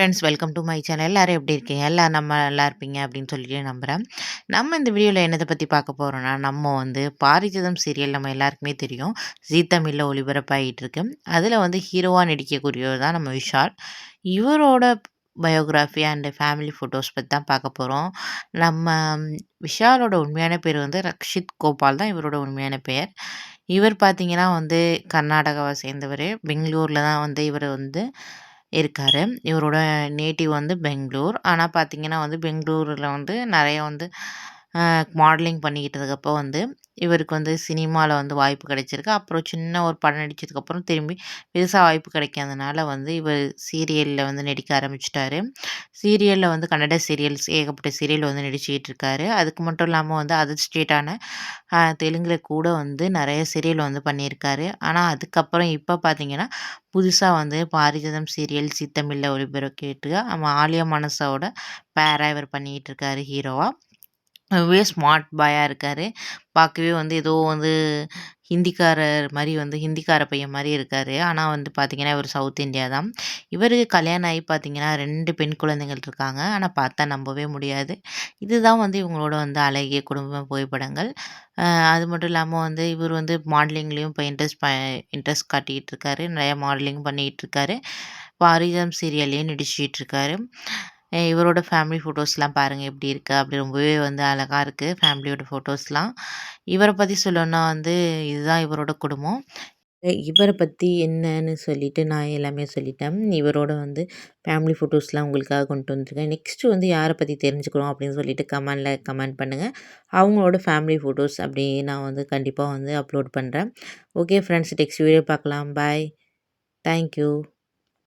Friends welcome to my channel. எல்லாரும் எப்படி இருக்கீங்க? எல்லாரும் நம்ம நல்லா இருப்பீங்க அப்படின்னு சொல்லிட்டு நம்புறேன். நம்ம இந்த வீடியோல என்னத்த பத்தி பார்க்க போறோம்னா, நம்ம வந்து பாரிஜாதம் சீரியல் நம்ம எல்லாருக்குமே தெரியும். ஜீ தமிழ்ல ஒளிபரப்பாயிட்டு இருக்கு. அதுல வந்து ஹீரோவா நடிக்கக்கூடியவர் தான் நம்ம விஷால். இவரோட பயோகிராஃபி அண்ட் ஃபேமிலி ஃபோட்டோஸ் பத்தி தான் பார்க்க போறோம். நம்ம விஷாலோட உண்மையான பேர் வந்து ரக்ஷித் கோபால் தான் இவரோட உண்மையான பெயர். இவர் பார்த்தீங்கன்னா வந்து கர்நாடகாவ சேர்ந்தவரு. பெங்களூர்ல தான் வந்து இவரு வந்து இருக்காரு. இவரோட நேட்டிவ் வந்து பெங்களூர். ஆனா பார்த்தீங்கன்னா வந்து பெங்களூர்ல வந்து நெறைய வந்து மாடலிங் பண்ணிக்கிட்டதுக்கப்புறம் வந்து இவருக்கு வந்து சினிமால வந்து வாய்ப்பு கிடைச்சிருக்கு. அப்புறம் சின்ன ஒரு படம் நடிச்சதுக்கப்புறம் திரும்பி பெருசா வாய்ப்பு கிடைக்காதனால வந்து இவர் சீரியல்ல வந்து நடிக்க ஆரம்பிச்சுட்டாரு. சீரியல்ல வந்து கன்னட சீரியல்ஸ் ஏகப்பட்ட சீரியல் வந்து நடிச்சுக்கிட்டு இருக்காரு. அதுக்கு மட்டும் இல்லாம வந்து அதர் ஸ்டேட்டான தெலுங்குல கூட வந்து நெறைய சீரியல் வந்து பண்ணியிருக்காரு. ஆனா அதுக்கப்புறம் இப்ப பார்த்தீங்கன்னா, புதுசா வந்து பாரிஜாதம் சீரியல் ஜீ தமிழ்ல ஒளிபரப்பிட்டு நம்ம ஆலியா மனசாவோட பேரா இவர் பண்ணிக்கிட்டு இருக்காரு ஹீரோவா. ரொம்பவே ஸ்மார்ட் பாயா இருக்காரு. பார்க்கவே வந்து ஏதோ வந்து ஹிந்திக்காரர் மாரி வந்து ஹிந்திக்கார பையன் மாரி இருக்காரு. ஆனா வந்து பார்த்தீங்கன்னா, இவரு சவுத் இந்தியா தான். இவருக்கு கல்யாணம் ஆகி பார்த்தீங்கன்னா, 2 பெண் குழந்தைகள் இருக்காங்க. ஆனா பார்த்தா நம்பவே முடியாது. இதுதான் வந்து இவங்களோட வந்து அழகிய குடும்ப புகைப்படங்கள். அ அது மட்டும் இல்லாம வந்து இவரு வந்து மாடலிங்லயும் இப்ப இன்ட்ரெஸ்ட் காட்டிக்கிட்டு இருக்காரு. நெறைய மாடலிங் பண்ணிக்கிட்டு இருக்காரு. பாரிஜாதம் சீரியல்லயும் நடிச்சுட்டு இருக்காரு. இவரோட ஃபேமிலி ஃபோட்டோஸ்லாம் பாருங்க எப்படி இருக்கு. அப்படி ரொம்பவே வந்து அழகா இருக்கு ஃபேமிலியோட ஃபோட்டோஸ்லாம். இவர பத்தி சொல்லணும்னா வந்து இதுதான் இவரோட குடும்பம். இவர பத்தி என்னன்னு சொல்லிட்டு நான் எல்லாமே சொல்லிட்டேன். இவரோட வந்து ஃபேமிலி ஃபோட்டோஸ்லாம் உங்களுக்காக கொண்டு வந்திருக்கேன். நெக்ஸ்ட் வந்து யார பத்தி தெரிஞ்சுக்கணும் அப்படின்னு சொல்லிட்டு கமெண்ட்ல கமெண்ட் பண்ணுங்க. அவங்களோட ஃபேமிலி ஃபோட்டோஸ் அப்படி நான் வந்து கண்டிப்பா வந்து அப்லோட் பண்றேன். ஓகே ஃப்ரெண்ட்ஸ், நெக்ஸ்ட் வீடியோ பார்க்கலாம். பாய். Thank you.